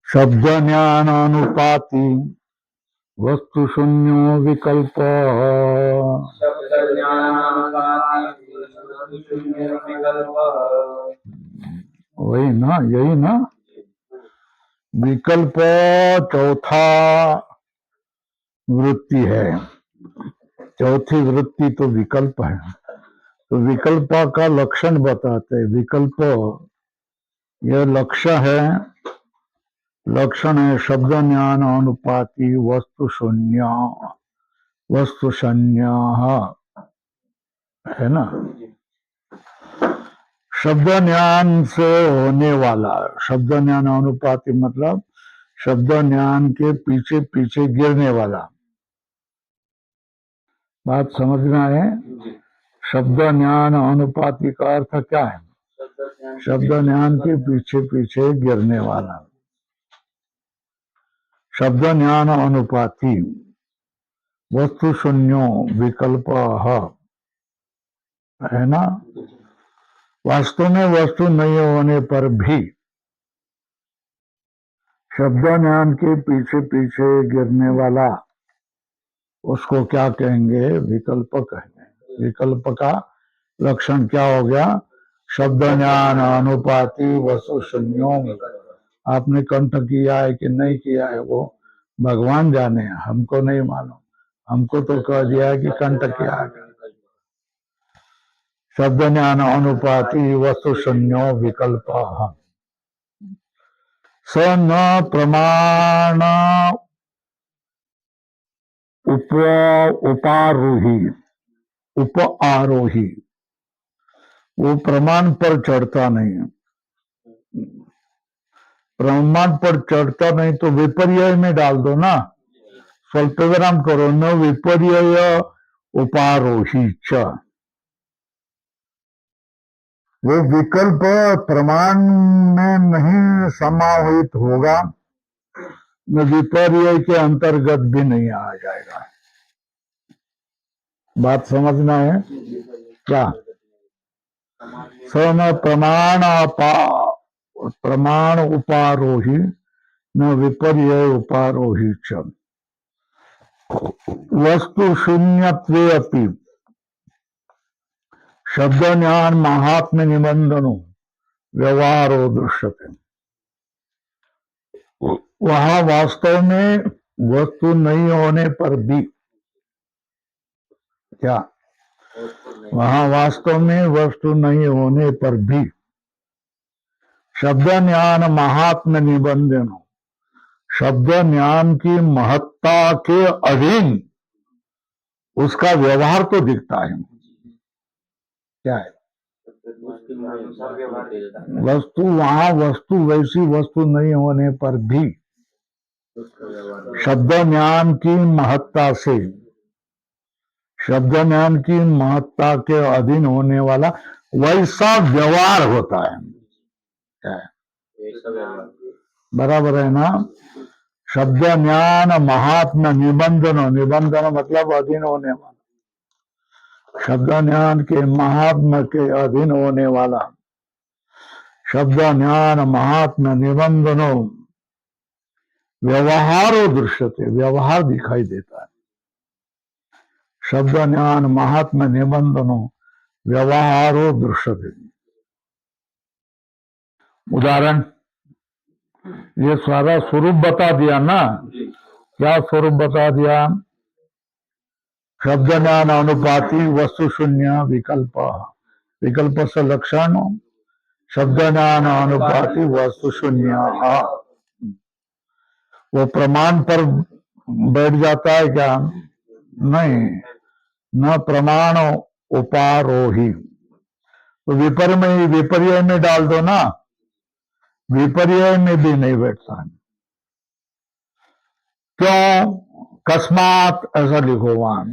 शब्द ज्ञानानुपाति वस्तु शून्यो विकल्प। वही ना, यही ना। विकल्प चौथा वृत्ति है। चौथी वृत्ति तो विकल्प है। तो विकल्प का लक्षण बताते हैं। विकल्प यह लक्ष्य है, लक्षण है शब्द ज्ञान अनुपाति वस्तु शून्य, वस्तु शून्य है ना। शब्द ज्ञान से होने वाला, शब्द ज्ञान अनुपाति मतलब शब्द ज्ञान के पीछे पीछे गिरने वाला। बात समझना है। शब्द ज्ञान अनुपाति का अर्थ क्या है? शब्द ज्ञान के पीछे पीछे गिरने वाला। शब्द ज्ञान अनुपाति वस्तु शून्यो विकल्प है ना। वास्तव में वस्तु नहीं होने पर भी शब्द ज्ञान के पीछे पीछे गिरने वाला, उसको क्या कहेंगे? विकल्प कहेंगे। विकल्प का लक्षण क्या हो गया? शब्द ज्ञान अनुपाति वस्तु शून्यो। आपने कंठ किया है कि नहीं किया है वो भगवान जाने, हमको नहीं मालूम। हमको तो कह दिया है कि कंठ किया है। शब्द ज्ञान अनुपाति वस्तु शून्यो विकल्प। स न प्रमाण उपारोही, उप आरोही, वो प्रमाण पर चढ़ता नहीं। प्रमाण पर चढ़ता नहीं तो विपर्यय में डाल दो ना, स्वल्प विराम करो। न विपर्यय उपारोही च, वो विकल्प प्रमाण में नहीं समाहित होगा, न विपर्यय के अंतर्गत भी नहीं आ जाएगा। बात समझना है क्या? सम प्रमाण उपारोही न विपर्यय उपारोही च। वस्तु शून्यत्वे अपि शब्द ज्ञान महात्म्य निबंधनो व्यवहारो दृश्यते। वहां वास्तव में वस्तु नहीं होने पर भी क्या? वहां वास्तव में वस्तु नहीं होने पर भी शब्द ज्ञान महात्म्य निबंधन, शब्द ज्ञान की महत्ता के अधीन उसका व्यवहार तो दिखता है। क्या है? वस्तु वहां वस्तु वैसी वस्तु नहीं होने पर भी शब्द ज्ञान की महत्ता से, शब्द ज्ञान की महत्ता के अधीन होने वाला वैसा व्यवहार होता है। क्या है? बराबर है ना। शब्द ज्ञान महात्म्य निबंधन, निबंधन मतलब अधीन होने वाला, शब्द ज्ञान के महात्म्य के अधीन होने वाला, शब्द ज्ञान महात्म्य निबंधनो व्यवहारो दृश्यते, व्यवहार दिखाई देता है। शब्द ज्ञान महात्म्य निबंधनो व्यवहारो दृश्यते। उदाहरण, ये सारा स्वरूप बता दिया ना। क्या स्वरूप बता दिया? शब्द ज्ञान अनुपाति वस्तु शून्य विकल्प। विकल्प से लक्षण शब्द ज्ञान अनुपाति वस्तु शून्य। वो प्रमाण पर बैठ जाता है क्या? नहीं। न प्रमाण उपारोही, तो विपर्य में डाल दो ना, विपर्य में भी नहीं बैठता है। क्यों? कस्मात ऐसा लिखो वहां।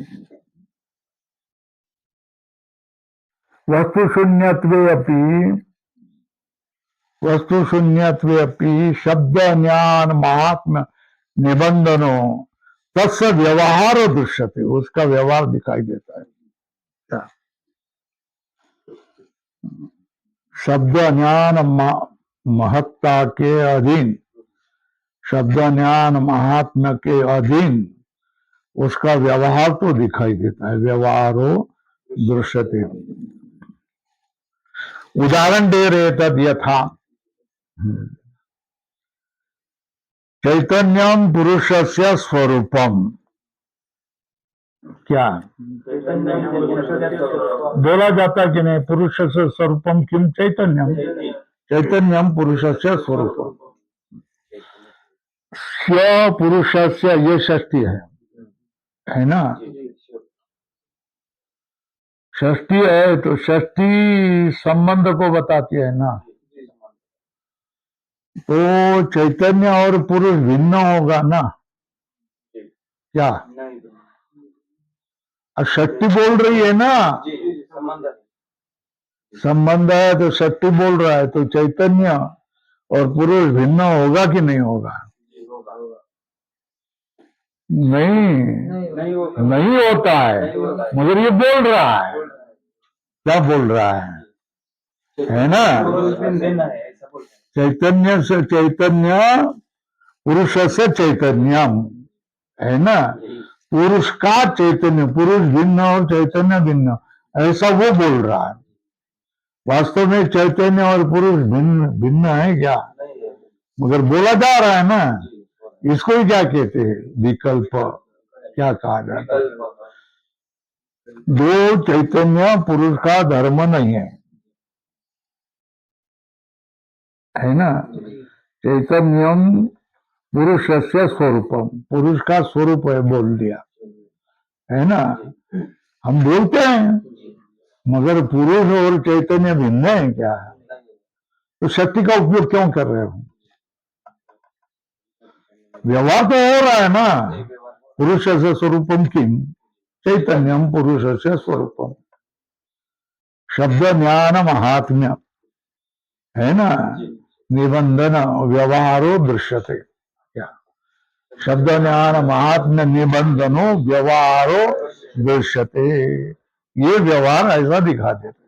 वस्तु शून्यत्वे अपि, वस्तु शून्यत्वे अपि शब्द ज्ञान महात्म्य निबंधनो तस्य व्यवहार दृश्यते, उसका व्यवहार दिखाई देता है। क्या? शब्द ज्ञान महत्ता के अधीन शब्द ज्ञान महात्म्य के अधीन उसका व्यवहार तो दिखाई देता है, व्यवहारो दृश्यते। उदाहरण दे रहे तद यथा चैतन्यम पुरुषस्य स्वरूपम। क्या बोला जाता कि नहीं, पुरुष से स्वरूपम किम चैतन्यम, चैतन्यम पुरुष से स्वरूपम। स्व पुरुष से ये षष्ठी है ना, षष्ठी है तो षष्ठी संबंध को बताती है ना। तो चैतन्य और पुरुष भिन्न होगा ना, क्या षष्ठी बोल रही है ना, संबंध है तो षष्ठी बोल रहा है, तो चैतन्य और पुरुष भिन्न होगा कि नहीं होगा? नहीं होता है, मगर ये बोल रहा है, क्या बोल रहा है ना, चैतन्य से चैतन्य, पुरुष से चैतन्यम, है ना, पुरुष का चैतन्य, पुरुष भिन्न और चैतन्य भिन्न, ऐसा वो बोल रहा है। वास्तव में चैतन्य और पुरुष भिन्न भिन्न है क्या? मगर बोला जा रहा है ना, इसको ही क्या कहते हैं? विकल्प। क्या कहा जाता है? दो चैतन्य पुरुष का धर्म नहीं है ना। चैतन्यम पुरुष से स्वरूपम, पुरुष का स्वरूप है बोल दिया, है ना। हम बोलते हैं मगर पुरुष और चैतन्य भिन्न है क्या? तो शक्ति का उपयोग क्यों कर रहे हो? व्यवहार तो हो रहा है ना, पुरुष से स्वरूपम किम चैतन्यम पुरुष से स्वरूपम। शब्द ज्ञान महात्म्य है ना, निबंधन व्यवहारो दृश्यते। क्या शब्द ज्ञान महात्म्य निबंधनो व्यवहारो दृश्यते, ये व्यवहार ऐसा दिखा देते।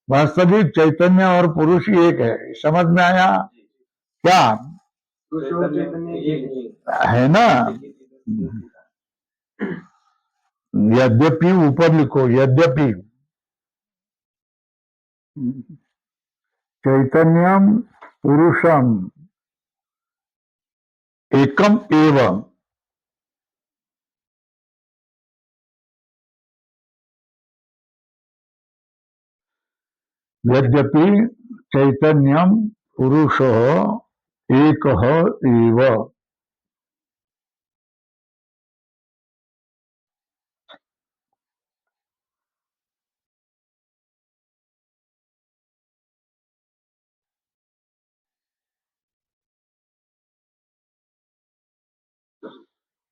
वास्तविक चैतन्य और पुरुष एक है, समझ में आया क्या? है ना। यद्यपि ऊपर लिखो, यद्यपि चैतन्यम पुरुषम एकम एवं, यद्यपि चैतन्यम पुरुष एक एव,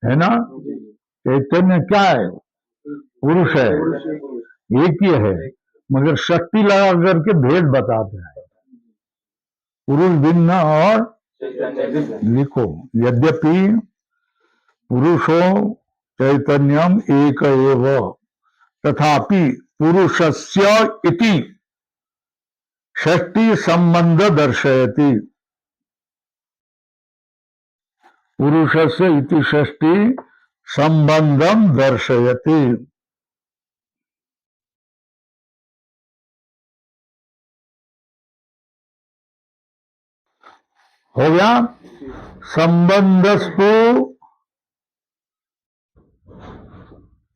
है ना। चैतन्य क्या है? पुरुष है, एक ही है, मगर शक्ति लगा करके भेद बताते हैं, पुरुष भिन्न और लिखो, यद्यपि पुरुषो चैतन्यम एक एव तथापि पुरुषस्य इति षष्ठी संबंध दर्शयति, पुरुषस्य इति षष्ठी संबंधम दर्शयति। हो गया। संबंधस्तु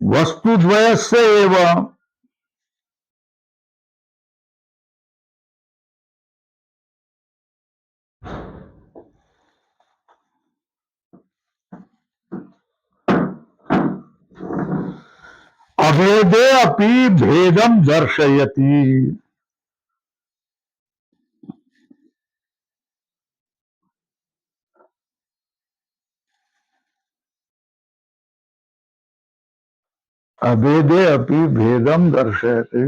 वस्तुद्वयस्य एवं अभेदे अपि भेदम दर्शयति। अभेदे अपि भेदम दर्शयति,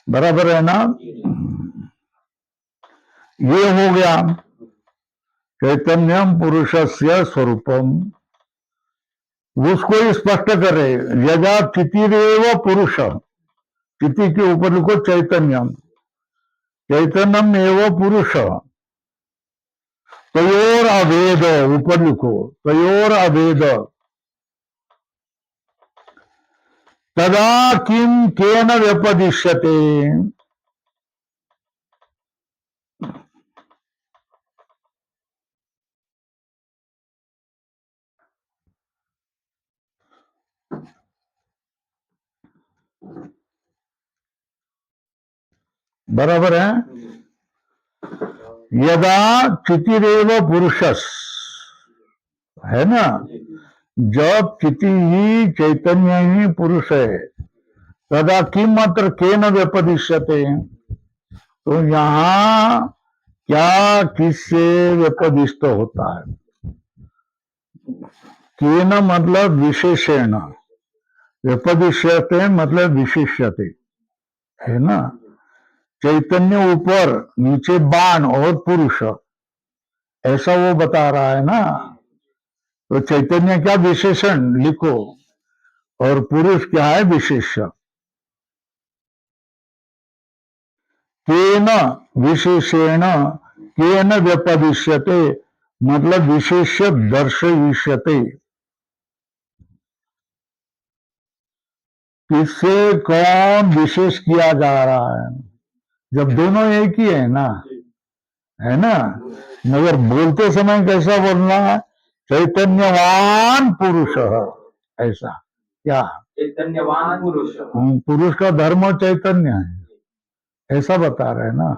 बराबर है ना। ये हो गया चैतन्यम पुरुषस्य स्वरूपम, उसको स्पष्ट करे। यजा चितिरेव पुरुष, चिति के ऊपर लिखो चैतन्यम, चैतन्यम एव पुरुष, तयोर अभेद, ऊपर लिखो, तयोर अभेद तदा किम केन व्यपदिश्यते। बराबर है। यदा चितिरेव पुरुषस, है ना, जब चिति ही चैतन्य ही पुरुष है, तदा किम मात्र केन व्यपदिश्यते, तो यहां क्या किससे व्यपदिष्ट होता है। केन मतलब विशेषण, व्यपदिश्यते मतलब विशिष्यते, है ना। चैतन्य ऊपर, नीचे बाण और पुरुष, ऐसा वो बता रहा है ना। तो चैतन्य क्या विशेषण लिखो, और पुरुष क्या है विशेष्य। केन विशेषेण केन व्यपदिश्यते मतलब विशेष्य दर्शयिष्यते, किससे कौन विशेष किया जा रहा है, जब दोनों एक ही है ना। मगर बोलते समय कैसा बोलना है, चैतन्यवान पुरुष, ऐसा क्या, चैतन्यवान पुरुष, पुरुष का धर्म चैतन्य है, ऐसा बता रहे हैं ना।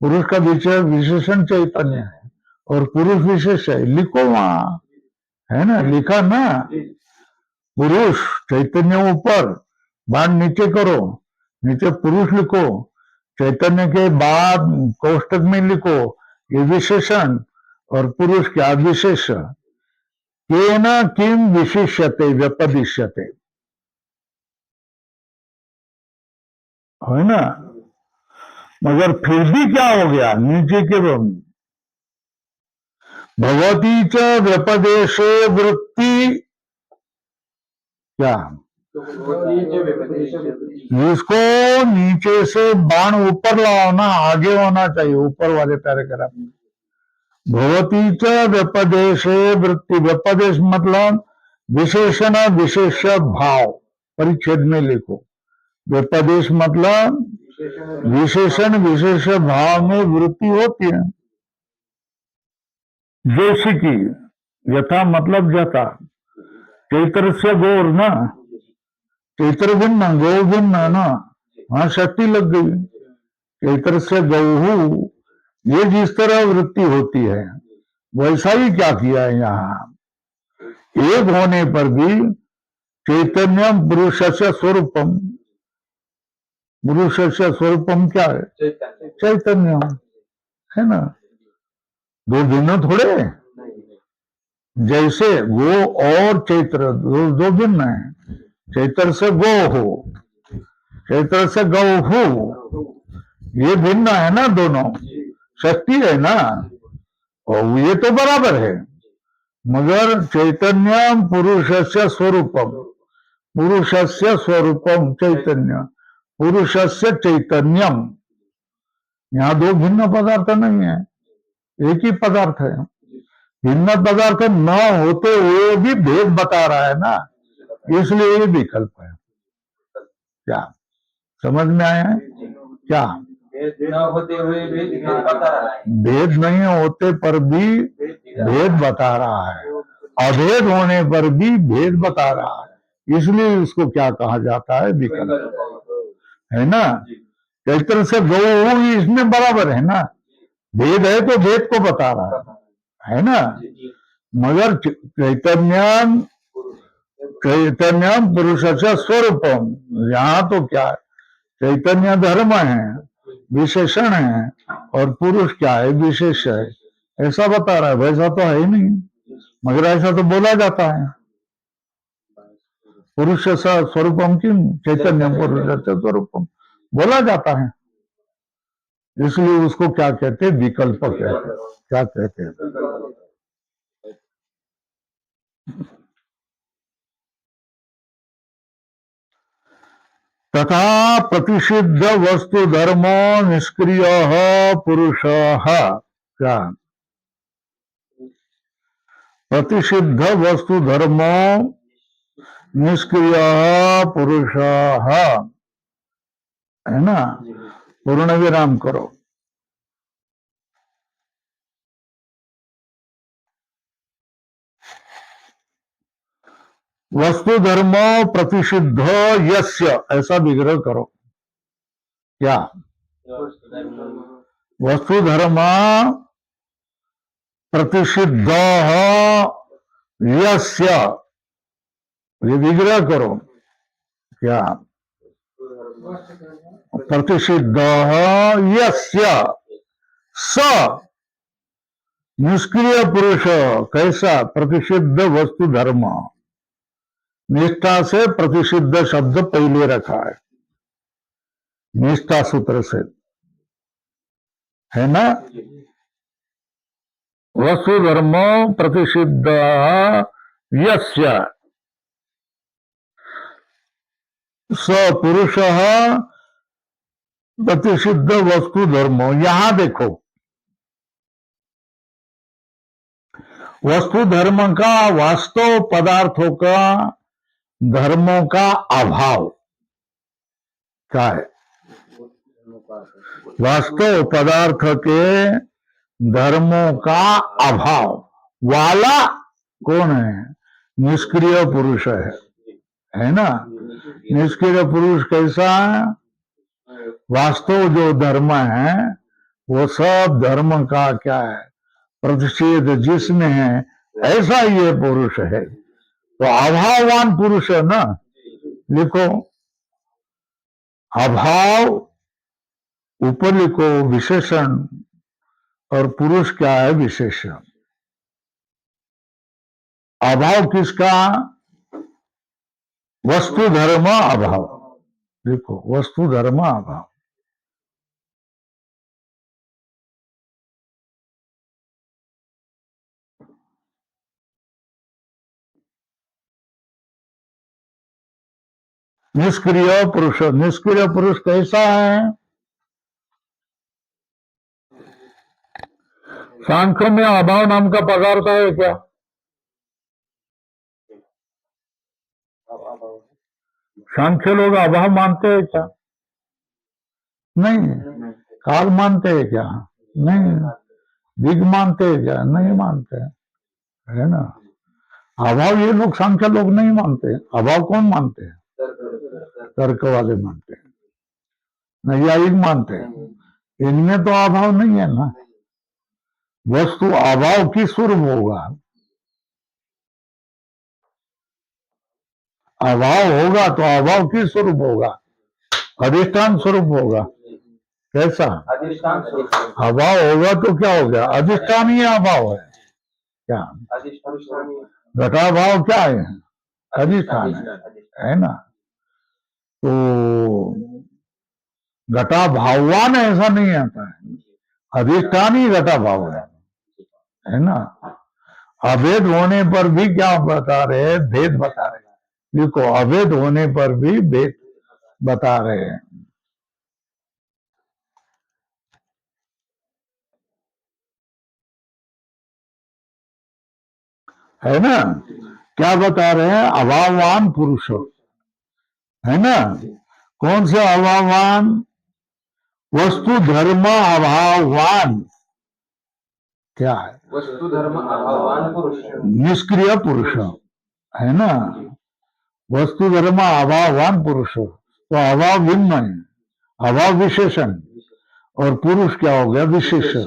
पुरुष का विशेषण चैतन्य है और पुरुष विशेष है, लिखो वहां, है ना, लिखा ना। पुरुष चैतन्य ऊपर, बाण नीचे करो, नीचे पुरुष लिखो, चैतन्य के बाद कोष्टक में लिखो ये विशेषण, और पुरुष क्या विशेष। केन किम विशिष्यते व्यपदिश्यते, है ना। मगर फिर भी क्या हो गया, नीचे के भगवती च व्यपदेशे वृत्ति, क्या, इसको नीचे से बाण ऊपर लाओ ना, आगे होना चाहिए ऊपर वाले पैराग्राफ में। भगवती च व्यपदेशे वृत्ति, व्यपदेश मतलब विशेषण विशेष भाव, परिच्छेद में लिखो। व्यपदेश मतलब विशेषण विशेष भाव में वृत्ति होती है। जैसे कि यथा मतलब जथा, चैत्र से गौर ना, चैत्र भिन्न गौ भिन्न ना, वहां शक्ति लग गई। चैत्र से गौहू, ये जिस तरह वृत्ति होती है वैसा ही क्या किया है यहाँ, एक होने पर भी चैतन्यम पुरुष से स्वरूपम, पुरुष से स्वरूपम क्या है, चैतन्य, है ना। दो भिन्न थोड़े, जैसे गो और चैत्र दो भिन्न है। चैत्र से गो हो, चैत्र से गौ हो, ये भिन्न है ना, दोनों शक्ति है ना, और ये तो बराबर है। मगर चैतन्य पुरुष से स्वरूपम, पुरुष से स्वरूपम चैतन्य, पुरुष से चैतन्यम, यहाँ दो भिन्न पदार्थ नहीं है, एक ही पदार्थ है। भिन्न पदार्थ न होते हुए भी भेद बता रहा है ना, इसलिए ये विकल्प है। क्या समझ में आया है क्या, न होते हुए भेद बता रहा है, भेद नहीं होते पर भी भेद बता रहा है, अभेद होने पर भी भेद बता रहा है, इसलिए इसको क्या कहा जाता है, विकल्प, है ना। चैत्र से गौ इसमें बराबर है ना, भेद है तो भेद को बता रहा है ना। मगर चैतन्यम चैतन्यम पुरुष से स्वरूपम, यहाँ तो क्या है, चैतन्य धर्म है, विशेषण है, और पुरुष क्या है, विशेष है, ऐसा बता रहा है। वैसा तो है ही नहीं, मगर ऐसा तो बोला जाता है। पुरुष से स्वरूपम किम चैतन्य पुरुष से स्वरूपम बोला जाता है, इसलिए उसको क्या कहते हैं, विकल्प कहते हैं। क्या कहते हैं, तथा प्रतिषिद्ध वस्तु धर्मो निष्क्रिय पुरुष, क्या प्रतिषिद्ध वस्तु धर्मो निष्क्रिय पुरुष, है ना, पूर्ण विराम करो। वस्तु धर्म प्रतिषिद्ध यस्य, ऐसा विग्रह करो। क्या? वस्तु धर्म प्रतिषिद्ध यस्य, ये विग्रह करो। क्या? प्रतिषिद्ध यस्य स निष्क्रिय पुरुष। कैसा? प्रतिषिद्ध वस्तु धर्म, निष्ठा से प्रतिषिद्ध शब्द पहले रखा है, निष्ठा सूत्र से, है ना। वस्तु धर्म प्रतिषिद्ध यस्य स पुरुष प्रतिषिद्ध वस्तु धर्म। यहां देखो, वस्तु धर्म का वास्तव पदार्थों का धर्मों का अभाव क्या है? वास्तव पदार्थ के धर्मों का अभाव वाला कौन है? निष्क्रिय पुरुष है ना। निष्क्रिय पुरुष कैसा है? वास्तव जो धर्म है वो सब धर्म का क्या है? प्रतिषेध जिसमें है, ऐसा ये पुरुष है। तो अभाववान पुरुष है ना। लिखो, अभाव ऊपर लिखो विशेषण, और पुरुष क्या है? विशेषण। अभाव किसका? वस्तु धर्म अभाव। देखो, वस्तु धर्म अभाव। निष्क्रिय पुरुष, निष्क्रिय पुरुष कैसा है? सांख्य में अभाव नाम का पदार्थ है क्या? सांख्य लोग अभाव मानते हैं क्या? नहीं। काल मानते हैं क्या? नहीं। दिग मानते हैं क्या? नहीं मानते, है ना। अभाव ये लोग सांख्य लोग नहीं मानते। अभाव कौन मानते हैं? तर्क वाले मानते हैं, नैयायिक मानते हैं। इनमें तो अभाव नहीं है ना। वस्तु अभाव की स्वरूप होगा, अभाव होगा तो अभाव की स्वरूप होगा, अधिष्ठान स्वरूप होगा। कैसा? अभाव होगा तो क्या हो गया? अधिष्ठान ही अभाव है। क्या? घटाभाव क्या है? अधिष्ठान है ना। तो घटा भाववान ऐसा नहीं आता है, अधिष्ठान ही घटा भाव है ना। अभेद होने पर भी क्या बता रहे हैं? भेद बता रहे हैं। देखो, अभेद होने पर भी भेद बता रहे हैं, है ना। क्या बता रहे हैं? अभाववान पुरुष, है ना। कौन से अभाववान? वस्तु धर्म अभाववान। क्या है? वस्तु धर्म अभाववान पुरुष, निष्क्रिय पुरुष, है ना। वस्तु धर्म अभाववान पुरुष, तो अभाव भिन्न है, अभाव विशेषण, और पुरुष क्या हो गया? विशेषण।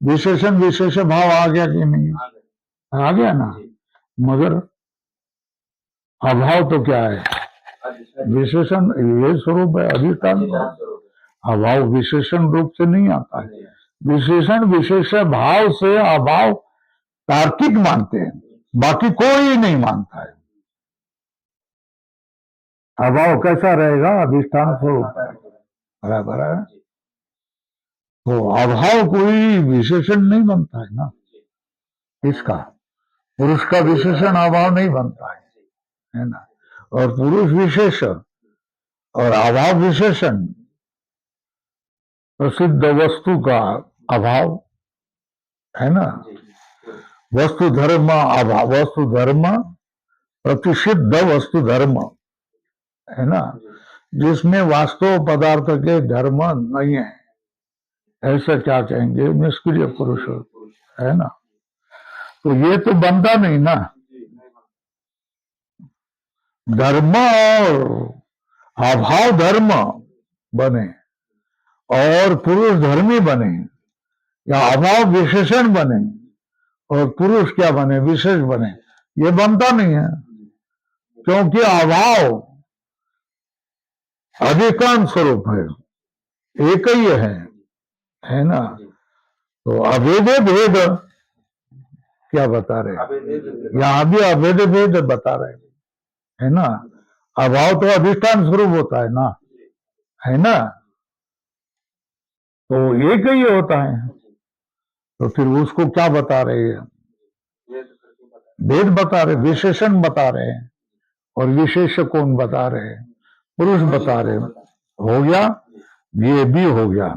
विशेषण विशेष भाव आ गया कि नहीं? आ गया ना। मगर अभाव तो क्या है? विशेषण, ये स्वरूप है, अधिष्ठान। अभाव विशेषण रूप से नहीं आता है। विशेषण विशेष भाव से अभाव तार्किक मानते हैं, बाकी कोई नहीं मानता है। अभाव कैसा रहेगा? अधिष्ठान स्वरूप है, बराबर है। तो अभाव कोई विशेषण नहीं बनता है ना। इसका पुरुष का विशेषण अभाव नहीं बनता है ना। और पुरुष विशेष और अभाव विशेषण, प्रसिद्ध वस्तु का अभाव, है ना। वस्तु धर्म अभाव, वस्तु धर्म प्रतिषिद्ध वस्तु धर्म है ना, जिसमें वास्तव पदार्थ के धर्म नहीं है, ऐसा क्या कहेंगे? निष्क्रिय पुरुष है ना। तो ये तो बनता नहीं ना, धर्म और अभाव धर्म बने और पुरुष धर्मी बने, या अभाव विशेषण बने और पुरुष क्या बने? विशेष बने। ये बनता नहीं है, क्योंकि अभाव अधिकांश स्वरूप है, एक ही है ना। तो अभेदे भेद क्या बता रहे? यहाँ भी अभेदे भेद बता रहे है ना। अभाव तो अधिष्ठान स्वरूप होता है ना, है ना, तो एक ही होता है। तो फिर उसको क्या बता रहे हैं? भेद बता रहे, विशेषण बता रहे हैं। और विशेष कौन बता रहे हैं? पुरुष बता रहे। हो गया, ये भी हो गया।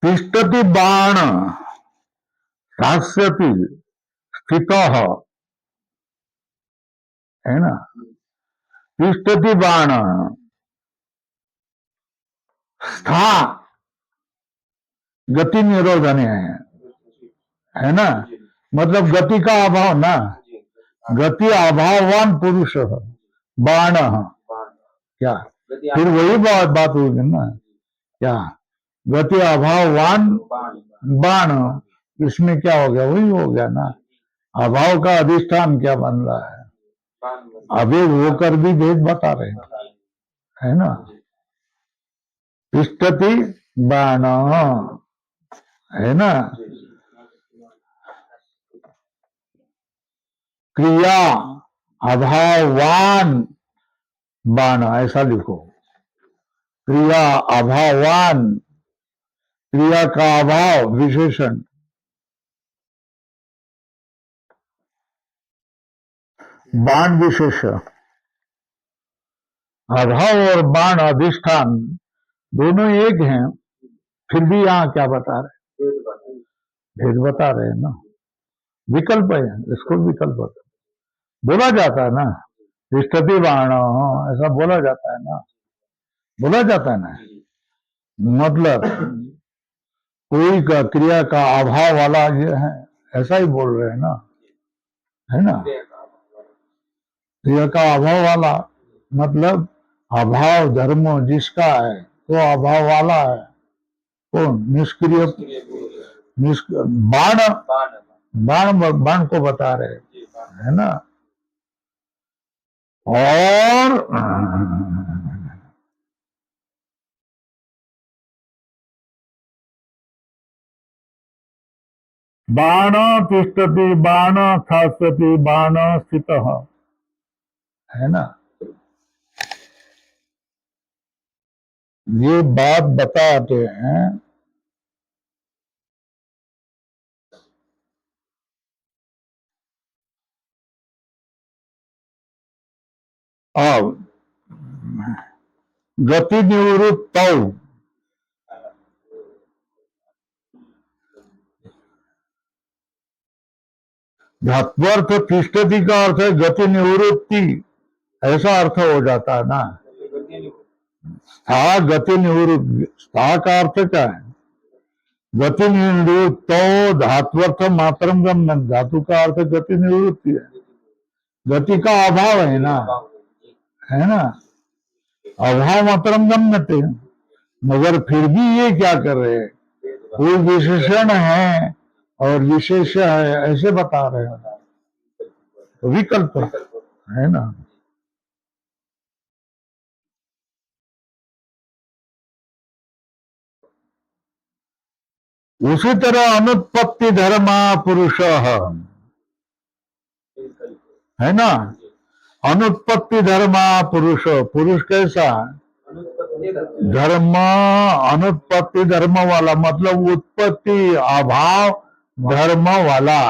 तिष्ठति बाण हास्यति स्थितः, है ना। तिष्ठति बाण, स्था गति निरोधन है ना, मतलब गति का अभाव ना, गति अभाववान पुरुष बाण, क्या फिर वही बात होगी ना, क्या गति अभाववान बाण, इसमें क्या हो गया? वही हो गया ना। अभाव का अधिष्ठान क्या बन रहा है? अभेद होकर भी भेद बता रहे है ना। तिष्ठति बाण है ना, क्रिया अभाववान बाण, ऐसा लिखो। क्रिया अभाववान, क्रिया का अभाव विशेषण, बाण विशेष। अभाव और बाण अधिष्ठान दोनों एक हैं, फिर भी यहाँ क्या बता रहे? भेद बता रहे हैं ना। विकल्प है, इसको विकल्प बोला जाता है ना। तिष्ठति बाण ऐसा बोला जाता है ना, बोला जाता है ना। मतलब कोई का क्रिया का अभाव वाला ये है, ऐसा ही बोल रहे हैं ना, है ना। क्रिया का अभाव वाला मतलब अभाव धर्म जिसका है वो अभाव वाला है। कौन? निष्क्रिय बाण, बाण को बता रहे है ना। और बाण तिष्ठति बाण खास्यति बाण स्थितः, है ना। ये बात बताते हैं। अब गति निवृत्त धात्वर्थ तिष्ठति का अर्थ है गति निवृत्ति, ऐसा अर्थ हो जाता है ना। स्था गति निवृत्ति, स्था का अर्थ क्या है? गति निवृत्तो धात्वर्थ मात्रम गम्य, धातु का अर्थ गति निवृत्ति है, गति का अभाव है ना, है ना। अभाव मात्रम गम्यते, मगर फिर भी ये क्या कर रहे हैं? कोई विशेषण है और विशेष है, ऐसे बता रहे हैं। विकल्प है ना। उसी तरह अनुत्पत्ति धर्मा पुरुष है ना। अनुत्पत्ति धर्मा पुरुष, पुरुष कैसा? धर्म, अनुत्पत्ति धर्म वाला, मतलब उत्पत्ति अभाव धर्म वाला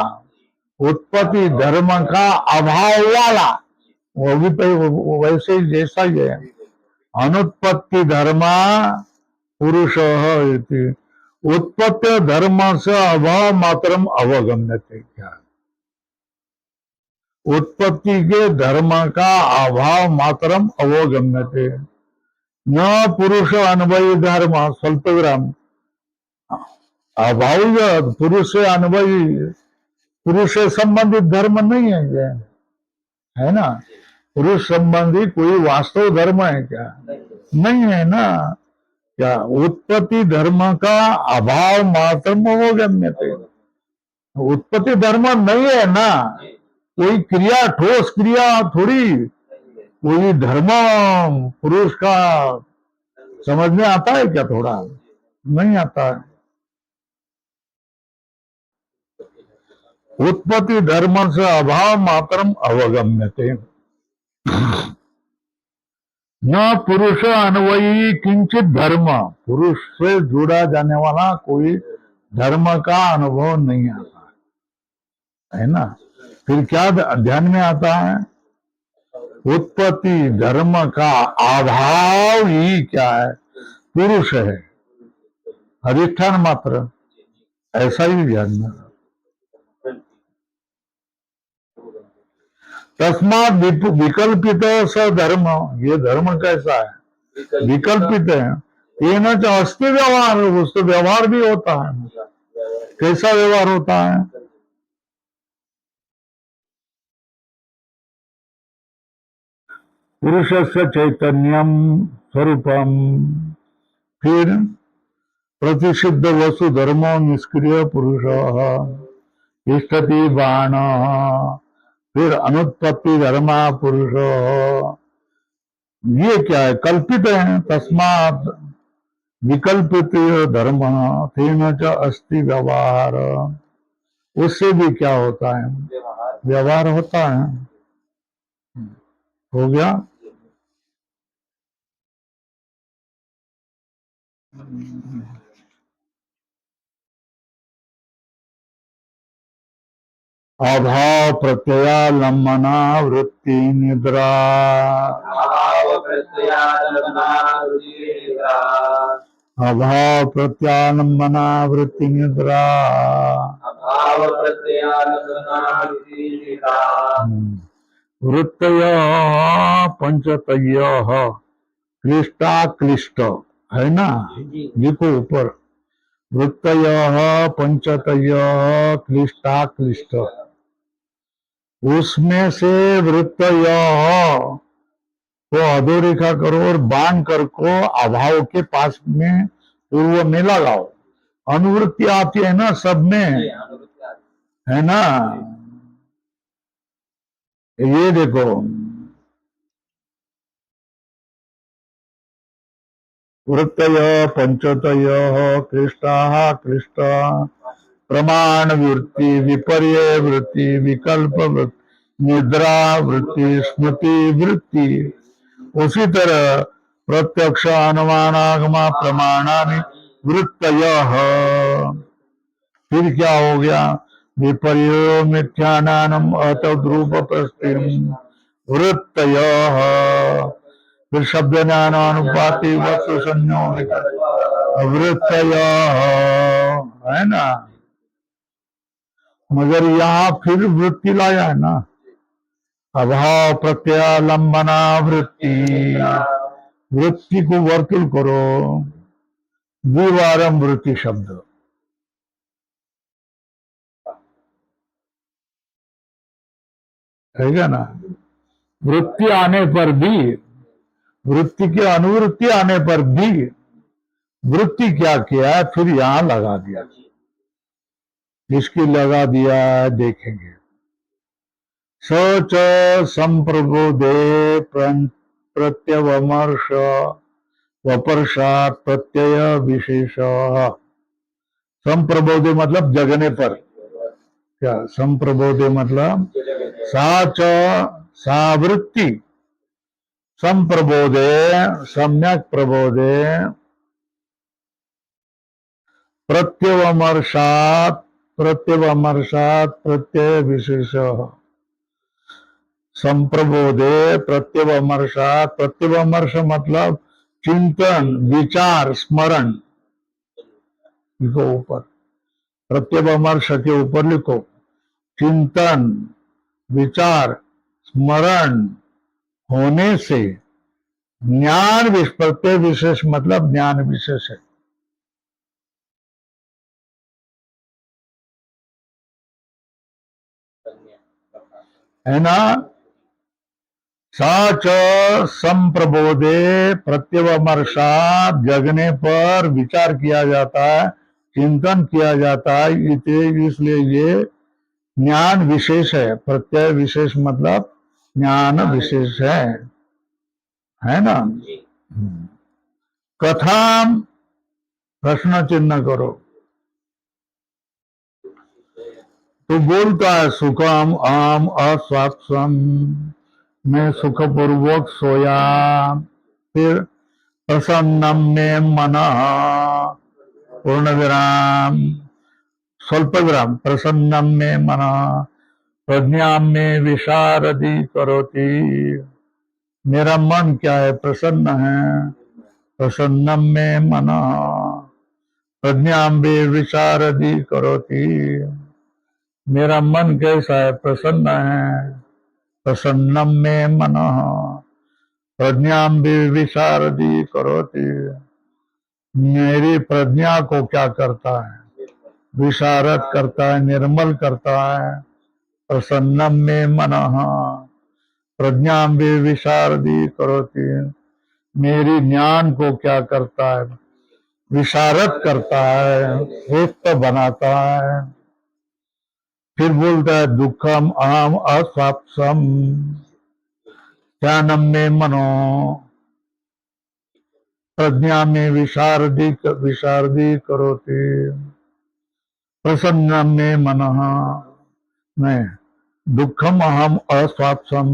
उत्पत्ति धर्म का अभाव वाला, वो भी तो वैसे ही जैसा ही है। अनुत्पत्ति धर्मा पुरुष इति उत्पत्ति धर्म से अभाव मात्रम अवगम्यते। क्या उत्पत्ति के धर्म का अभाव मात्रम अवगम्यते न पुरुष अनुभवी धर्म स्वल्पग्राम अभाव पुरुष से अनुभवी पुरुष से संबंधित धर्म नहीं है क्या, है ना। पुरुष संबंधी कोई वास्तव धर्म है क्या, नहीं है ना। क्या उत्पत्ति धर्म का अभाव मात्रम अवगम्यते, उत्पत्ति धर्म नहीं है ना, कोई क्रिया ठोस क्रिया थोड़ी, कोई धर्म पुरुष का समझ में आता है क्या, थोड़ा नहीं आता है। उत्पत्ति धर्म से अभाव मात्रम अवगम्यते न पुरुष अन्वयी किंचित धर्म, पुरुष से जुड़ा जाने वाला कोई धर्म का अनुभव नहीं आता है ना। फिर क्या ध्यान में आता है, उत्पत्ति धर्म का अभाव ही क्या है, पुरुष है, अधिष्ठान मात्र, ऐसा ही ध्यान में। तस्मात विकल्पित स धर्म, ये धर्म कैसा है, विकल्पित है। ये न तो अस्थि व्यवहार, उससे व्यवहार भी होता है। कैसा व्यवहार होता है, पुरुष से चैतन्यम स्वरूपम, फिर प्रतिषिद्ध वसु धर्मो निष्क्रिय पुरुष इष्टति बाण, फिर अनुत्पत्ति धर्मा पुरुष, ये क्या है, कल्पित है। तस्मात विकल्पित धर्म तेन च अस्ति व्यवहार, उससे भी क्या होता है, व्यवहार होता है। हो गया। अभाव प्रत्ययालंबना वृत्ति निद्रा, अभाव प्रत्ययालंबना वृत्ति निद्रा, अभाव प्रत्यालंबना वृत्ति निद्रा, अभाव प्रत्ययालंबना वृत्ति निद्रा, वृत्तय पंचतय क्लिष्टा क्लिष्ट, है ना, लिखो ऊपर, वृत्तय पंचतय क्लिष्टा क्लिष्ट, उसमें से वृत्तय को अधोरेखा करो और बाण कर को अभाव के पास में पूर्व में लगाओ। अनुवृत्ति आती है ना सब में, है ना। ये देखो, वृत्तय पंचतय क्लिष्टा क्लिष्ट, प्रमाण वृत्ति, विपर्य वृत्ति, विकल्प वृत्ति, निद्रा वृत्ति, स्मृति वृत्ति। उसी तरह प्रत्यक्ष अनुमानागमा प्रमाणानि वृत्तयः, फिर क्या हो गया, विपर्य मिथ्यानानम अतद्रूप प्रस्थिम वृत्तयः, फिर शब्द ज्ञानानुपाति वस्तु संज्ञो वृत्तयः, है ना। मगर यहाँ फिर वृत्ति लाया है ना, अभाव प्रत्यालंबना वृत्ति, वृत्ति को वर्तुल करो, द्विवारम वृत्ति शब्द, है क्या ना। वृत्ति आने पर भी, वृत्ति की अनुवृत्ति आने पर भी वृत्ति क्या किया, फिर यहां लगा दिया, इसकी लगा दिया, देखेंगे। सच संप्रबोधे प्रत्यवमर्श वपर्षात प्रत्यय विशेष, संप्रबोधे मतलब जगने पर, क्या संप्रबोधे मतलब साच सावृत्ति, संप्रबोधे सम्यक प्रबोधे प्रत्यवमर्षात प्रत्यवमर्षात प्रत्यय विशेष संप्रबोधे प्रत्यवमर्षात। प्रत्यवमर्ष मतलब चिंतन, विचार, स्मरण। लिखो ऊपर, प्रत्यवमर्श के ऊपर लिखो चिंतन, विचार, स्मरण होने से ज्ञान प्रत्यय विशेष मतलब ज्ञान विशेष है ना। साच संप्रबोधे प्रत्यवमर्षात, जगने पर विचार किया जाता है, चिंतन किया जाता है, इसलिए ये ज्ञान विशेष है। प्रत्यय विशेष मतलब ज्ञान विशेष है ना। कथा प्रश्न चिन्ह करो। तो बोलता है सुखम आम अस्वात्सम, मैं सुखपूर्वक सोया। फिर प्रसन्नम में मन, पूर्ण विराम, स्वल्प विराम, प्रसन्नम में मन, प्रज्ञा में विशारदी करोति। मेरा मन क्या है? प्रसन्न है। प्रसन्नम में मन, प्रज्ञा में विशारदी करोति। मेरा मन कैसा है? प्रसन्न है। प्रसन्नम में मन, प्रज्ञा में विशारदी करोति। मेरी प्रज्ञा को क्या करता है? विशारद करता है, निर्मल करता है। प्रसन्नम में मनः, प्रज्ञा में विशारदी करोति। मेरी ज्ञान को क्या करता है? विशारद करता है, युक्त बनाता है। फिर बोलता है दुखम अहम अस्वाप्सम, ध्यानम में मनो, प्रज्ञा में विशारदी करोति। प्रसन्नम में मनः, मैं दुखम अहम अस्वाप्सम,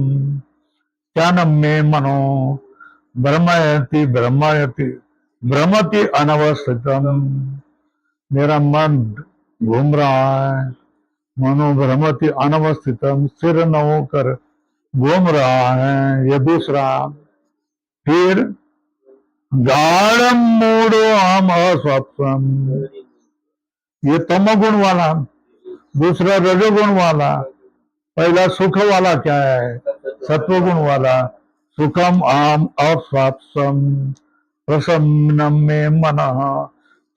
ज्ञानम में मनो, भ्रमति अनवस्थितम। मेरा मन घूम रहा है। मनो भ्रमति अनवस्थितम, स्थिर न होकर घूम रहा है, ये दूसरा। फिर गाढ़म मूढ़ो अहम अस्वाप्सम, ये तमोगुण वाला। दूसरा रजोगुण वाला। पहला सुख वाला क्या है? सत्वगुण वाला। सुखम आम अस्वाप्सम, प्रसन्नम में मनः,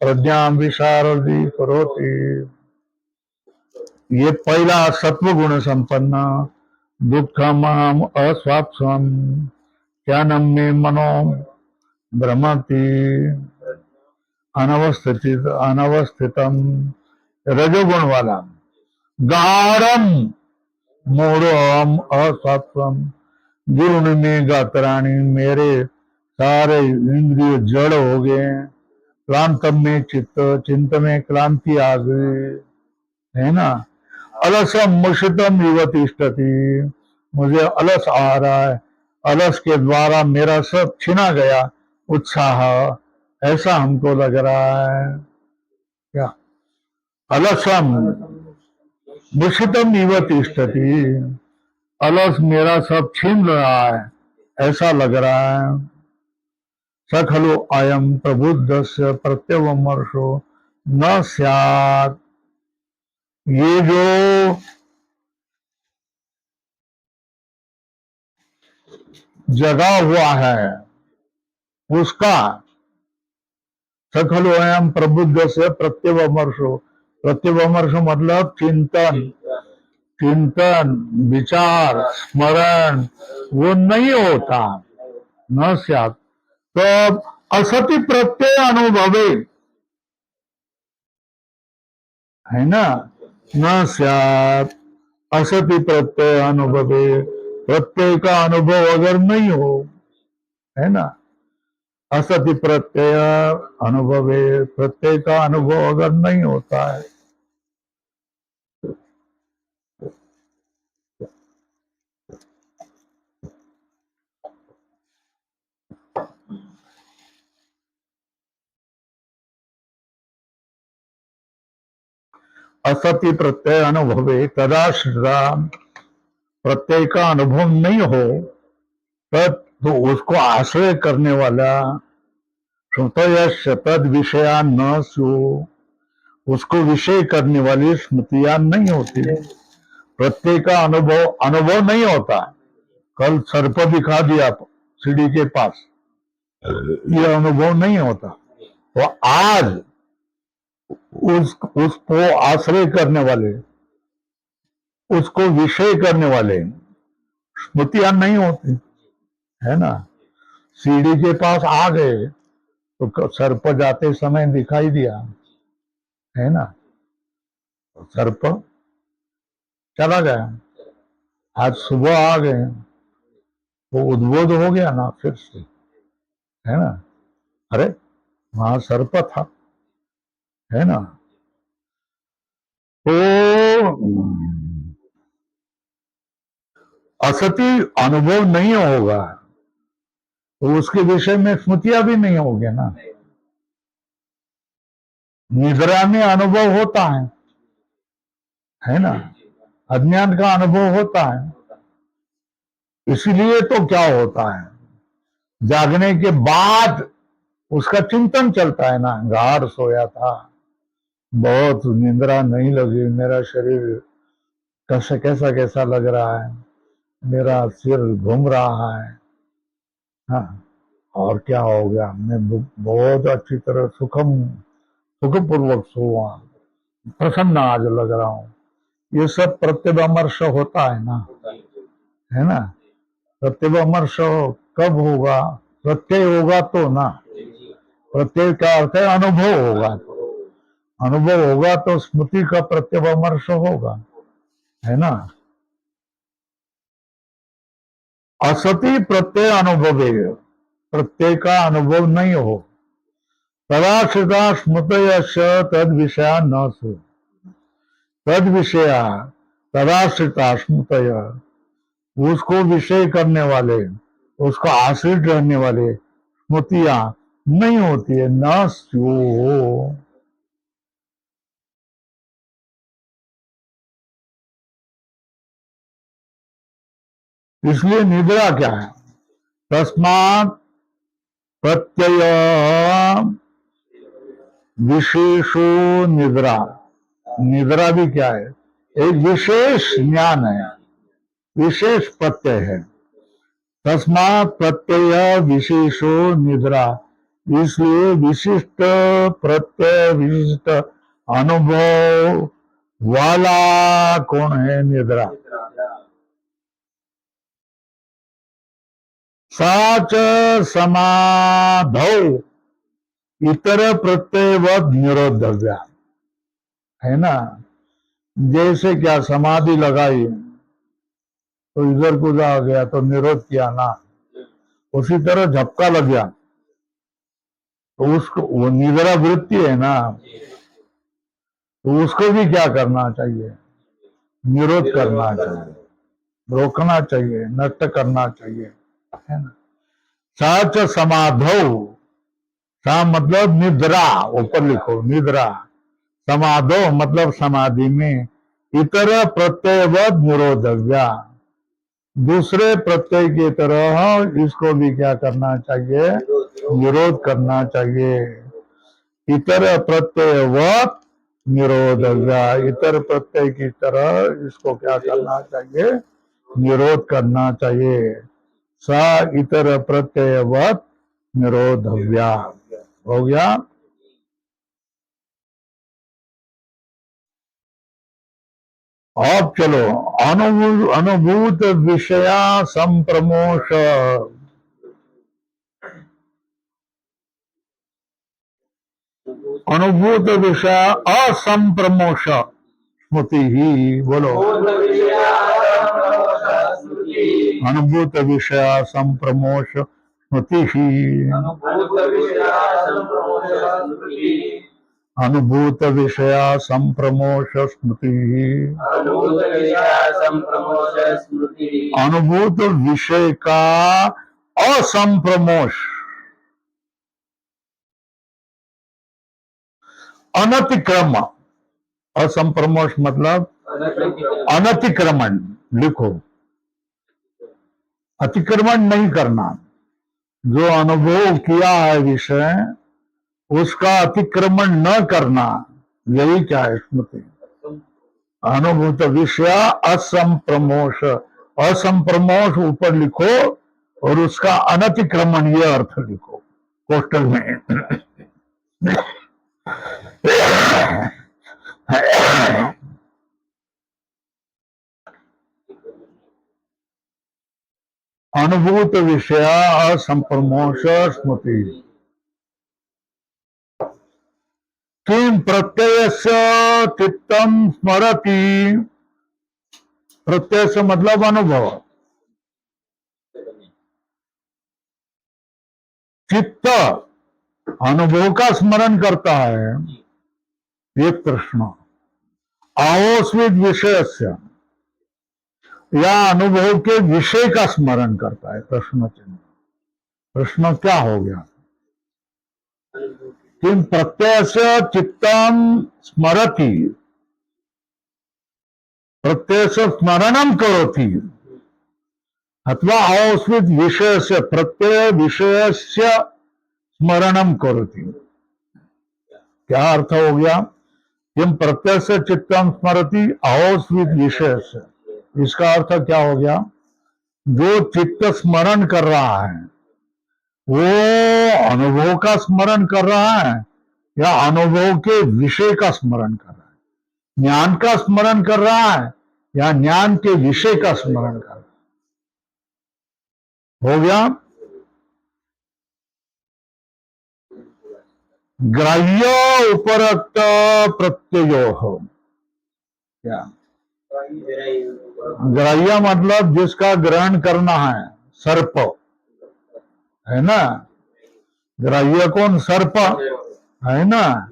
प्रज्ञा विशारदी करोति। ये पहला सत्वगुण संपन्न। दुखम आम अस्वाप्सम, ज्ञानम में मनो, भ्रमति अनवस्थितम, रजोगुण वाला। गाढ़म मूढ़म अस्वात्वम, गुरुण में गात्राणी, मेरे सारे इंद्रिय जड़ हो गए। क्लांतम में चित्त, चिंत में क्लांति आ गई, है ना। अलसम मुषितम युवतिष्ठति, मुझे अलस आ रहा है। अलस के द्वारा मेरा सब छिना गया उत्साह, ऐसा हमको लग रहा है। क्या? अलसम मुषितम युवतिष्ठति, अलस मेरा सब छीन रहा है, ऐसा लग रहा है। सखलो अयम प्रबुद्धस्य प्रत्यवमर्शो न स्यात्, ये जो जगा हुआ है उसका, सखलो अयम प्रबुद्धस्य प्रत्यवमर्शो, प्रत्यवमर्श मतलब चिंतन, चिंतन, विचार, स्मरण, वो नहीं होता। न स्यात्, तो असति प्रत्यय अनुभवे, है ना। न स्यात् असति प्रत्यय अनुभवे, प्रत्यय का अनुभव अगर नहीं हो, है ना। असति प्रत्यय अनुभवे, प्रत्यय का अनुभव अगर नहीं होता है। असति प्रत्यय अनुभवे तदा श्रद्धा प्रत्यय का अनुभव नहीं हो तब तो उसको आश्रय करने वाला श्रुतयश्च तद विषया न स्यु उसको विषय करने वाली स्मृतियां नहीं होती। प्रत्यय का अनुभव नहीं होता। कल सर्प दिखा दिया सीढ़ी के पास, यह अनुभव नहीं होता। तो आज उसको आश्रय करने वाले, उसको विषय करने वाले स्मृतियां नहीं होती, है ना। सीढ़ी के पास आ गए तो सर्प जाते समय दिखाई दिया, है ना। तो सर्प चला गया। आज सुबह आ गए तो उद्बोध हो गया ना फिर से, है ना। अरे वहां सर्प था, है ना। तो असती अनुभव नहीं होगा तो उसके विषय में स्मृतियां भी नहीं होगी ना। निद्रा में अनुभव होता है ना। अज्ञान का अनुभव होता है। इसलिए तो क्या होता है, जागने के बाद उसका चिंतन चलता है ना। गाढ़ सोया था, बहुत निद्रा नहीं लगी, मेरा शरीर कैसा कैसा कैसा लग रहा है, मेरा सिर घूम रहा है, हाँ, और क्या हो गया, मैं बहुत अच्छी तरह सुखपूर्वक सोआ, प्रसन्न आज लग रहा हूं। ये सब प्रत्यवमर्श होता है ना, है ना। प्रत्यवमर्श कब होगा? प्रत्यय होगा तो ना। प्रत्यय का अर्थ है अनुभव होगा। अनुभव होगा तो स्मृति का प्रत्यवमर्श होगा, है ना। असति प्रत्यय अनुभवे, प्रत्यय का अनुभव नहीं हो तदा श्रुता स्मृतयश्च तद विषया न सु तद विषया तदा श्रुता स्मृतय, उसको विषय करने वाले, उसको आश्रित रहने वाले स्मृतियां नहीं होती है, न स्यु। इसलिए निद्रा क्या है? तस्मात् प्रत्यय विशेषो निद्रा। निद्रा भी क्या है? एक विशेष ज्ञान है, विशेष प्रत्यय है। तस्मात् प्रत्यय विशेषो निद्रा, इसलिए विशिष्ट प्रत्यय, विशिष्ट अनुभव वाला कौन है? निद्रा। साच समाधौ इतर प्रत्ययवत निरोधव्या, है ना। जैसे क्या समाधि लगाई तो इधर कूद आ गया तो निरोध किया ना, उसी तरह झपका लग गया तो उसको, वो निद्रा वृत्ति है ना, तो उसको भी क्या करना चाहिए? निरोध करना चाहिए, रोकना चाहिए, नष्ट करना चाहिए, है ना। साच समाधौ, सा मतलब निद्रा, ऊपर लिखो निद्रा, समाधो मतलब समाधि में, इतर प्रत्ययवत निरोधव्या, दूसरे प्रत्यय की तरह इसको भी क्या करना चाहिए? निरोध करना चाहिए। इतर प्रत्ययवत निरोधव्या, इतर प्रत्यय की तरह इसको क्या करना चाहिए? निरोध करना चाहिए। सा इतर प्रत्ययवत निरोधव्या, हो गया। अब चलो, अनुभूत विषया संप्रमोश। अनुभूत विषय असंप्रमोश स्मृति ही, बोलो। अनुभूत विषय संप्रमोश स्मृति ही, अनुभूत विषय संप्रमोश स्मृति ही, अनुभूत विषय का असंप्रमोश, अनतिक्रम, असंप्रमोष मतलब अनतिक्रमण, लिखो, अतिक्रमण नहीं करना। जो अनुभव किया है विषय उसका अतिक्रमण न करना, यही क्या है स्मृति। अनुभूत विषय असंप्रमोष, असंप्रमोष ऊपर लिखो और उसका अनतिक्रमण ये अर्थ लिखो कोष्टक में। अनुभूत विषय असंप्रमोष स्मृति। किम प्रत्ययस्य चित्तम स्मरति, प्रत्यय से मतलब अनुभव, चित्त अनुभव का स्मरण करता है, एक प्रश्न। आवोस्विद विषय से, या अनुभव के विषय का स्मरण करता है, प्रश्न चिन्ह। प्रश्न क्या हो गया, किम प्रत्यय से चित्तम स्मरति, प्रत्यय से स्मरणम करोति, अथवा आवस्वित विषय से प्रत्यय विषय से स्मरणम करोति। क्या अर्थ हो गया, किम प्रत्यय से चित्तम स्मरति आवस्वित विषय से, इसका अर्थ क्या हो गया, जो चित्त स्मरण कर रहा है वो अनुभव का स्मरण कर रहा है या अनुभव के विषय का स्मरण कर रहा है, ज्ञान का स्मरण कर रहा है या ज्ञान के विषय का स्मरण कर रहा है। हो गया। ग्राह्य उपरक्त प्रत्ययो हो, क्या ग्राह्य मतलब जिसका ग्रहण करना है, सर्प है ना, ग्राह्य कौन, सर्प है ना।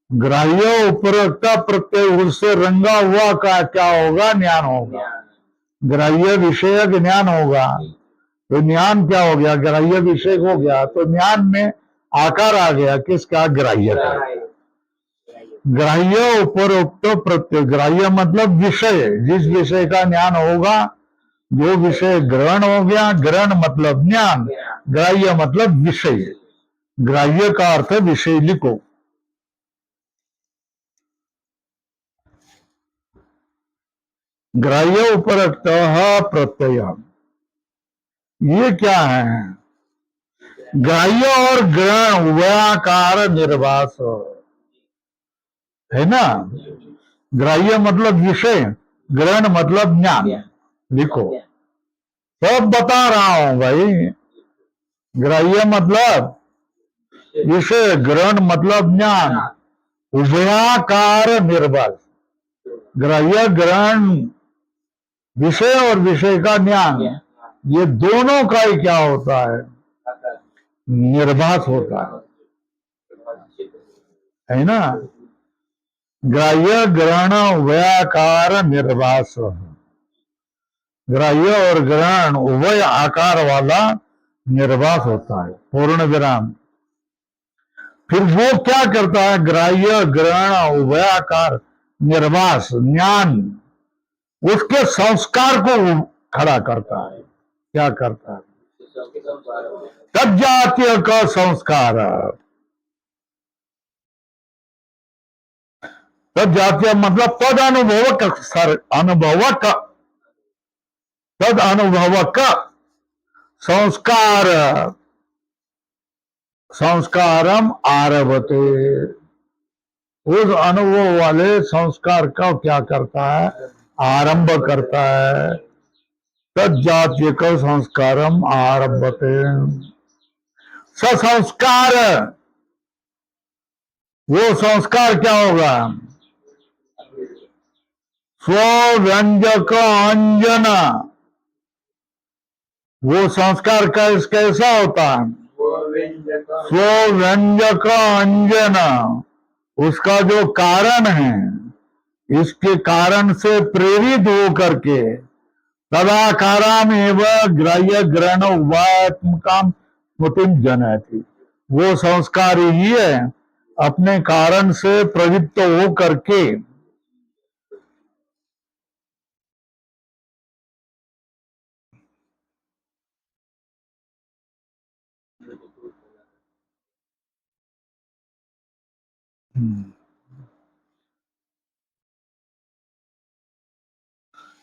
ग्राह्य उपरोक्त प्रत्यय, उससे रंगा हुआ का क्या होगा, ज्ञान होगा, ग्राह्य विषय ज्ञान होगा। तो ज्ञान क्या हो गया, ग्राह्य विषय हो गया, तो ज्ञान में आकार आ गया किसका, ग्राह्य का। ग्राह्य उपरोक्त प्रत्यय, ग्राह्य मतलब विषय, जिस विषय का ज्ञान होगा, जो विषय ग्रहण हो गया, ग्रहण मतलब ज्ञान, ग्राह्य मतलब विषय, ग्राह्य का अर्थ विषय लिखो। ग्राह्य उपरक्त प्रत्यय, ये क्या है, ग्राह्य और ग्रहण उभयाकार निर्वास है ना। ग्राह्य मतलब विषय, ग्रहण मतलब ज्ञान, लिखो, सब बता रहा हूं भाई। ग्राह्य मतलब विषय, ग्रहण मतलब ज्ञान, उभयाकार निर्वास, ग्राह्य ग्रहण विषय और विषय का ज्ञान, ये दोनों का ही क्या होता है, निर्भास होता है ना। ग्राह्य ग्रहण उभयाकार निर्भास, ग्राह्य और ग्रहण उभय आकार वाला निर्भास होता है, पूर्ण विराम। फिर वो क्या करता है, ग्राह्य ग्रहण उभयाकार निर्भास ज्ञान उसके संस्कार को खड़ा करता है, क्या करता है, तज्जातीय का संस्कार, तज्जातीय मतलब तद अनुभवक, अनुभवक, तद अनुभवक संस्कार, संस्कारम आरभते, उस अनुभव वाले संस्कार का क्या करता है, आरंभ करता है। तज्जातीय का संस्कारम आरभते, संस्कार, वो संस्कार क्या होगा, स्वव्यंजक अंजन, वो संस्कार कैसा होता है, स्वव्यंजक अंजन, उसका जो कारण है, इसके कारण से प्रेरित होकर के तदाकाराम एवं ग्राह्य ग्रहण उभयात्मकाम स्मृतिम जनयति, वो संस्कार ही है अपने कारण से प्रवृत्त हो करके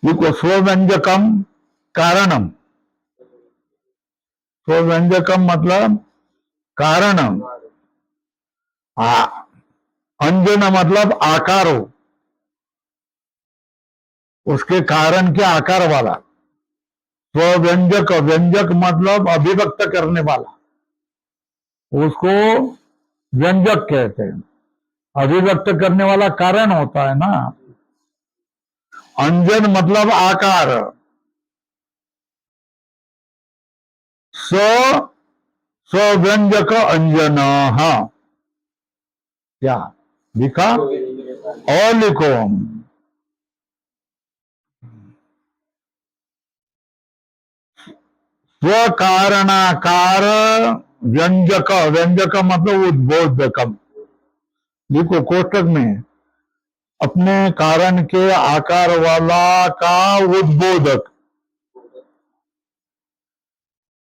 देखो, स्वव्यंजकम कारणम। स्वव्यंजकम मतलब कारणम। अंजन मतलब आकार हो, उसके कारण के आकार वाला। स्वव्यंजक, व्यंजक मतलब अभिव्यक्त करने वाला, उसको व्यंजक कहते हैं। अभिव्यक्त करने वाला कारण होता है ना। अंजन मतलब आकार। स्वव्यंजक अंजन। हाँ, क्या लिखा? और लिखो। स्वकारणाकार व्यंजक। व्यंजक मतलब उद्बोधकम। लिखो कोष्टक में, अपने कारण के आकार वाला का उद्बोधक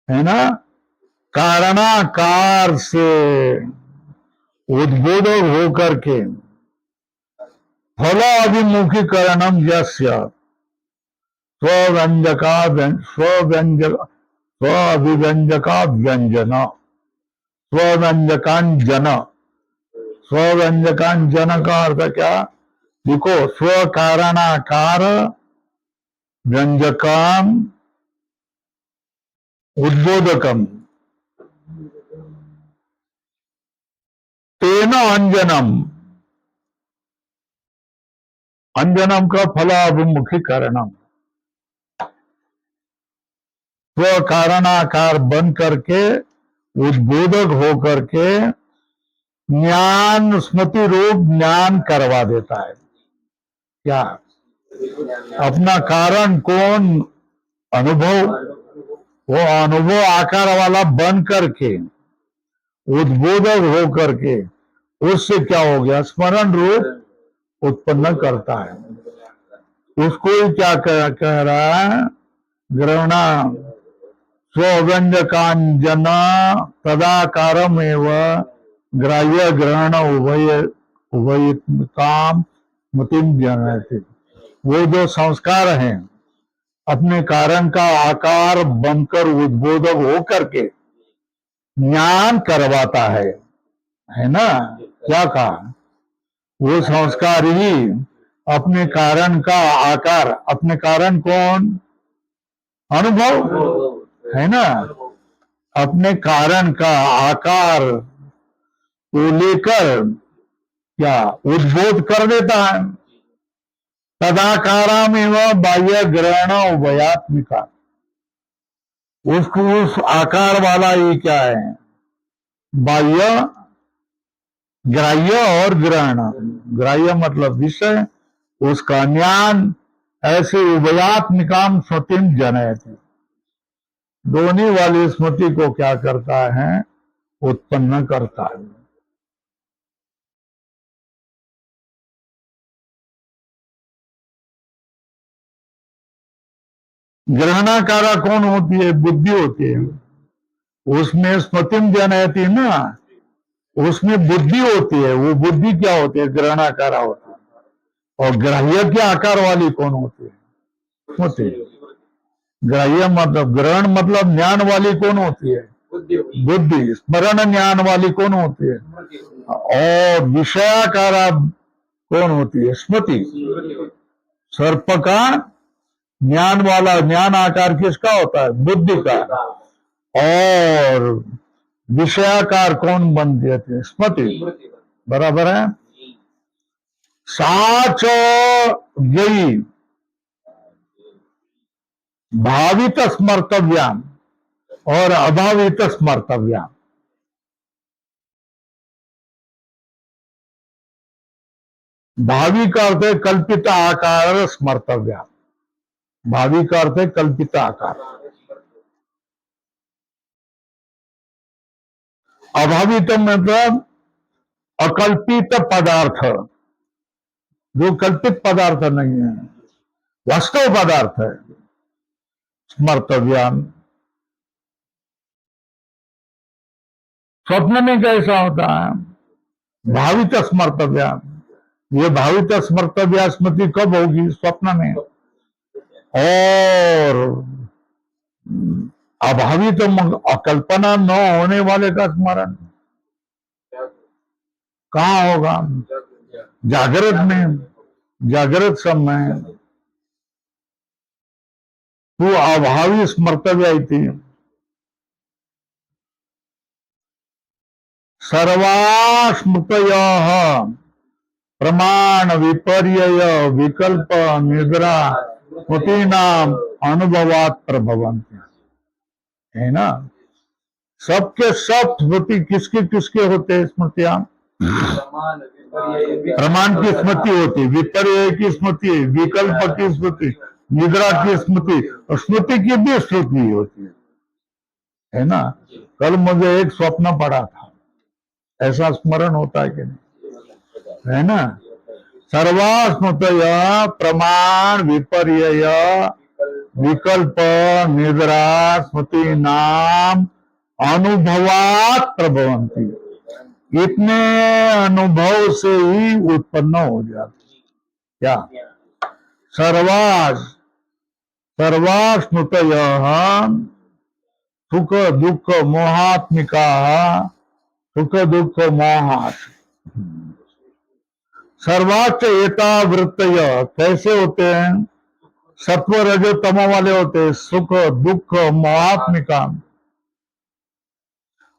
है ना। कारणाकार से उद्बोधक होकर के फलाभिमुखीकरणम यस्य स्वव्यंजका स्वव्यंजक स्वाभिव्यंजका व्यंजन स्वव्यंजकांजन। स्वव्यंजकांजन का अर्थ क्या? देखो, स्वकारणाकार व्यंजकम उद्बोधकम तेन अंजनम। अंजनम का फलाभिमुखीकरणम। स्वकारणाकार बन करके उद्बोधक होकर के ज्ञान, स्मृति रूप ज्ञान करवा देता है। क्या? अपना कारण कौन? अनुभव। वो अनुभव आकार वाला बन करके उद्बोधक हो करके उससे क्या हो गया? स्मरण रूप उत्पन्न करता है। उसको ही क्या कह रहा है? ग्रहणा स्वव्यंजकांजन तदाकारम एवं ग्राह्य ग्रहण उभयताम मतिम जनयति। वो जो संस्कार हैं, अपने कारण का आकार बनकर उद्बोधक हो करके ज्ञान करवाता है ना। क्या कहा? वो संस्कार ही अपने कारण का आकार, अपने कारण कौन? अनुभव है ना। अपने कारण का आकार को लेकर क्या उद्बोध कर देता है। तदाकाराम एवं बाह्य ग्रहण उभयात्मिका। उसको उस आकार वाला ही क्या है? बाह्य, ग्राह्य और ग्रहण। ग्राह्य मतलब विषय, उसका ज्ञान। ऐसे उभयात्मिकाम स्मृतिम जनयति। दोनों वाली स्मृति को क्या करता है? उत्पन्न करता है। ग्रहणाकारा कौन होती है? बुद्धि होती है। उसमें स्मृतिम जनयति ना, उसमें बुद्धि होती है। वो बुद्धि क्या होती है? ग्रहणाकारा होती है। और ग्राह्य के आकार वाली कौन होती है? स्मृति। ग्राह्य मतलब ग्रहण मतलब ज्ञान वाली कौन होती है? बुद्धि। स्मरण ज्ञान वाली कौन होती है? और विषयाकारा कौन होती है? स्मृति। सर्प का ज्ञान वाला, ज्ञान आकार किसका होता है? बुद्धि का। और विषयाकार कौन बनती है? स्मृति। बराबर है। साच यही भावित स्मर्तव्याम और अभावित स्मर्तव्याम। भावी का अर्थ है कल्पित आकार स्मर्तव्याम। भावी का अर्थ है कल्पित आकार। अभावित मतलब अकल्पित पदार्थ, जो कल्पित पदार्थ नहीं है, वास्तव पदार्थ है। स्मर्तव्यान, स्वप्न में कैसा होता है? भावित स्मर्तव्यान। ये भावित स्मर्तव्या स्मृति कब होगी? स्वप्न में। और अभावित अकल्पना न होने वाले का स्मरण कहाँ होगा? जागृत में, जागृत समय तू अभावी स्मर्तव्य इति सर्वास्मृतयः प्रमाण विपर्यय विकल्प निद्रा स्मृतीनाम अनुभवात् प्रभवन्ति, है ना? सबके सब स्मृति किसके किसके होते हैं? स्मृतियां प्रमाण की स्मृति होती, विपर्यय की स्मृति, विकल्प की स्मृति, निद्रा की स्मृति, और स्मृति की भी स्मृति होती है ना? कल मुझे एक स्वप्न पड़ा था, ऐसा स्मरण होता है कि नहीं? है ना? सर्वास्मृतय प्रमाण विपर्यय विकल्प निद्रा स्मृति नाम अनुभवात् प्रभवन्ति, इतने अनुभव से ही उत्पन्न हो जाती। क्या? सर्वास्मृतयः सुख दुख मोहात्मिका, सुख दुख मोहात्। सर्वाच एता वृत्तय कैसे होते हैं? सत्व रजो तमो वाले होते हैं, सुख दुख मोहात्मिका।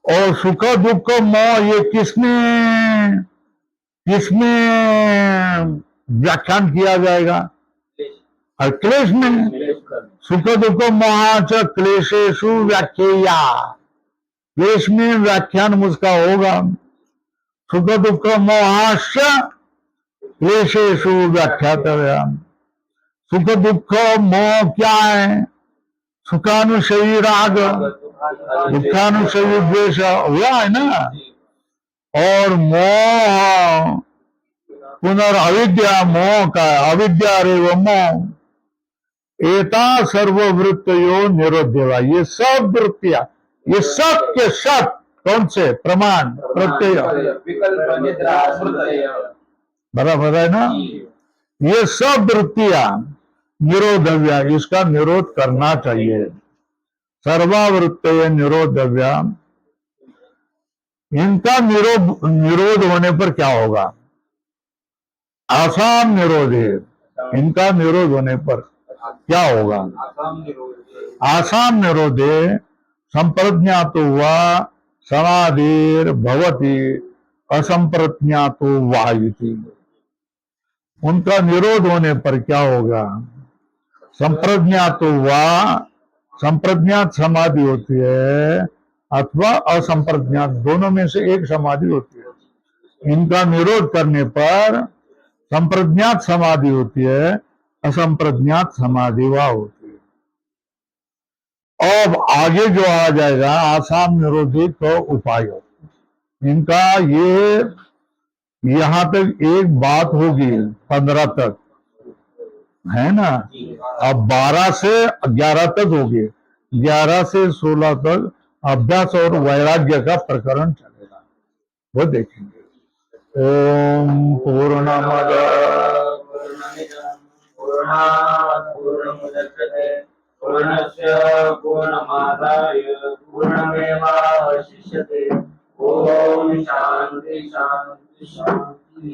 और सुख दुख मोह ये किसमें व्याख्यान किया जाएगा? और क्लेश में। सुख दुख मोहाच क्लेशेषु व्याख्या, क्लेश में व्याख्यान मुझका होगा। सुख दुख मोहाश क्लेशेषु व्याख्यातव्या। सुख दुख मोह क्या है? सुखानुशयी राग, दुखानुशयी द्वेष हुआ है ना? और मोह पुनर्अविद्या, मोह का अविद्या रेव मोह, एता सर्ववृत्तयो निरोध्यवा। ये सब वृत्तियां, ये सब के सब कौन से? प्रमाण प्रत्यय बराबर है ना? ये सब वृत्तियां निरोधव्या, इसका निरोध करना चाहिए। सर्वावृत्तय निरोधव्या, इनका निरोध होने पर क्या होगा? आसाम निरोध है। इनका निरोध होने पर क्या होगा? आसाम निरोधे संप्रज्ञातो वा समाधिर भवति असंप्रज्ञातो वा इति। उनका निरोध होने पर क्या होगा? संप्रज्ञातो वा, संप्रज्ञात समाधि होती है, अथवा असंप्रज्ञात, दोनों में से एक समाधि होती है। इनका निरोध करने पर संप्रज्ञात समाधि होती है, असंप्रज्ञात समाधि वह होती है। अब आगे जो आ जाएगा आसाम निरोधी तो उपाय, इनका ये यहां तक एक बात होगी 15 तक, है ना? अब 12 से 11 तक होगी, 11 से 16 तक अभ्यास और वैराग्य का प्रकरण चलेगा, वो देखेंगे। ओम पूर्णमद पूर्णस्य पूर्णमादाय पूर्णमेवावशिष्यते। ओम शांति शांति शांति।